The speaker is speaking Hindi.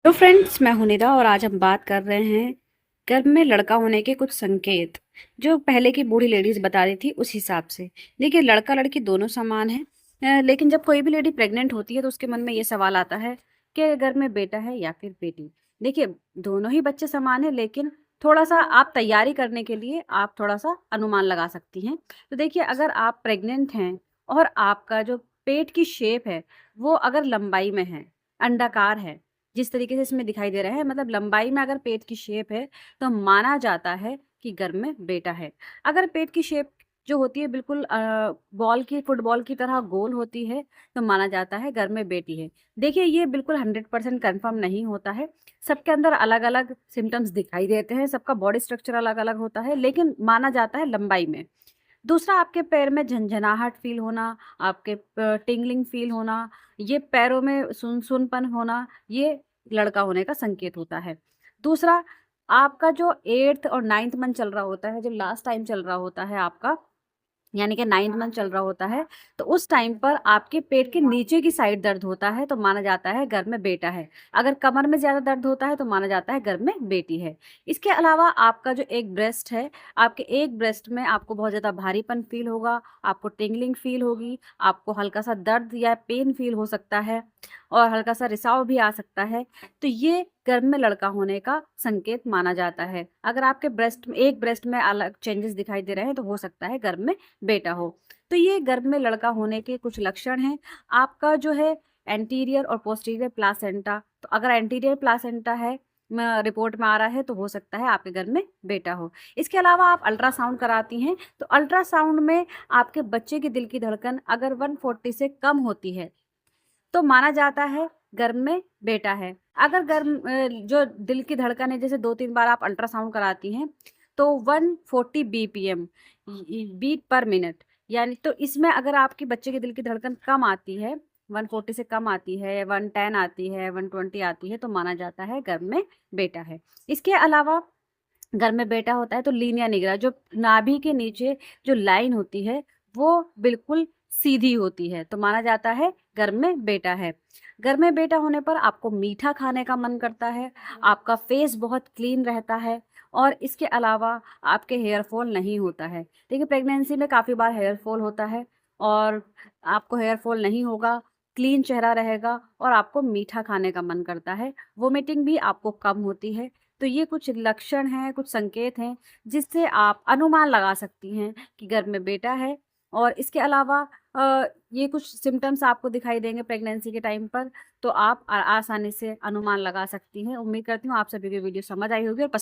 तो फ्रेंड्स, मैं हूं निदा और आज हम बात कर रहे हैं गर्भ में लड़का होने के कुछ संकेत जो पहले की बूढ़ी लेडीज बता रही थी उस हिसाब से। देखिए, लड़का लड़की दोनों समान है, लेकिन जब कोई भी लेडी प्रेग्नेंट होती है तो उसके मन में ये सवाल आता है कि गर्भ में बेटा है या फिर बेटी। देखिए, दोनों ही बच्चे समान है, लेकिन थोड़ा सा आप तैयारी करने के लिए आप थोड़ा सा अनुमान लगा सकती हैं। तो देखिए, अगर आप प्रेग्नेंट हैं और आपका जो पेट की शेप है वो अगर लंबाई में है, अंडाकार है, जिस तरीके से इसमें दिखाई दे रहा है, मतलब लंबाई में अगर पेट की शेप है तो माना जाता है कि गर्भ में बेटा है। अगर पेट की शेप जो होती है बिल्कुल बॉल की, फुटबॉल की तरह गोल होती है, तो माना जाता है गर्भ में बेटी है। देखिए, ये बिल्कुल 100% कंफर्म नहीं होता है। सबके अंदर अलग अलग सिम्टम्स दिखाई देते हैं, सबका बॉडी स्ट्रक्चर अलग अलग होता है, लेकिन माना जाता है लंबाई में। दूसरा, आपके पैर में झनझनाहट फ़ील होना, आपके टिंगलिंग फ़ील होना, ये पैरों में सुन-सुनपन होना, ये लड़का होने का संकेत होता है। दूसरा, आपका जो 8th और 9th मंथ चल रहा होता है, जो लास्ट टाइम चल रहा होता है आपका, यानी कि 9th मंथ चल रहा होता है, तो उस टाइम पर आपके पेट के नीचे की साइड दर्द होता है, तो माना जाता है गर्भ में बेटा है। अगर कमर में ज़्यादा दर्द होता है, तो माना जाता है गर्भ में बेटी है। इसके अलावा आपका जो एक ब्रेस्ट है, आपके एक ब्रेस्ट में आपको बहुत ज़्यादा भारीपन फ़ील होगा, आपको टिंगलिंग फ़ील होगी, आपको हल्का-सा दर्द या पेन फ़ील हो सकता है और हल्का-सा रिसाव भी आ सकता है। तो ये गर्भ में लड़का होने का संकेत माना जाता है। अगर आपके ब्रेस्ट में, एक ब्रेस्ट में अलग चेंजेस दिखाई दे रहे हैं, तो हो सकता है गर्भ में बेटा हो। तो ये गर्भ में लड़का होने के कुछ लक्षण हैं। आपका जो है एंटीरियर और पोस्टीरियर प्लासेंटा, तो अगर एंटीरियर प्लासेंटा है रिपोर्ट में आ रहा है, तो हो सकता है आपके गर्भ में बेटा हो। इसके अलावा आप अल्ट्रासाउंड कराती हैं, तो अल्ट्रासाउंड में आपके बच्चे की दिल की धड़कन अगर 140 से कम होती है, तो माना जाता है गर्भ में बेटा है। अगर जो दिल की धड़कन है, जैसे 2-3 बार आप अल्ट्रासाउंड कराती हैं, तो 140 बीपीएम बीट पर मिनट, यानी तो इसमें अगर आपके बच्चे के दिल की धड़कन कम आती है, 140 से कम आती है, 110 आती है, 120 आती है, तो माना जाता है गर्भ में बेटा है। इसके अलावा घर में बेटा होता है तो लीनिया निगरा, जो नाभि के नीचे जो लाइन होती है वो बिल्कुल सीधी होती है, तो माना जाता है घर में बेटा है। घर में बेटा होने पर आपको मीठा खाने का मन करता है, आपका फेस बहुत क्लीन रहता है और इसके अलावा आपके हेयर फॉल नहीं होता है। देखिए, प्रेगनेंसी में काफ़ी बार हेयर फॉल होता है और आपको हेयर फॉल नहीं होगा, क्लीन चेहरा रहेगा और आपको मीठा खाने का मन करता है। वोमिटिंग भी आपको कम होती है। तो ये कुछ लक्षण हैं, कुछ संकेत हैं, जिससे आप अनुमान लगा सकती हैं कि गर्भ में बेटा है। और इसके अलावा ये कुछ सिम्पटम्स आपको दिखाई देंगे प्रेगनेंसी के टाइम पर, तो आप आसानी से अनुमान लगा सकती हैं। उम्मीद करती हूँ आप सभी को वीडियो समझ आई होगी और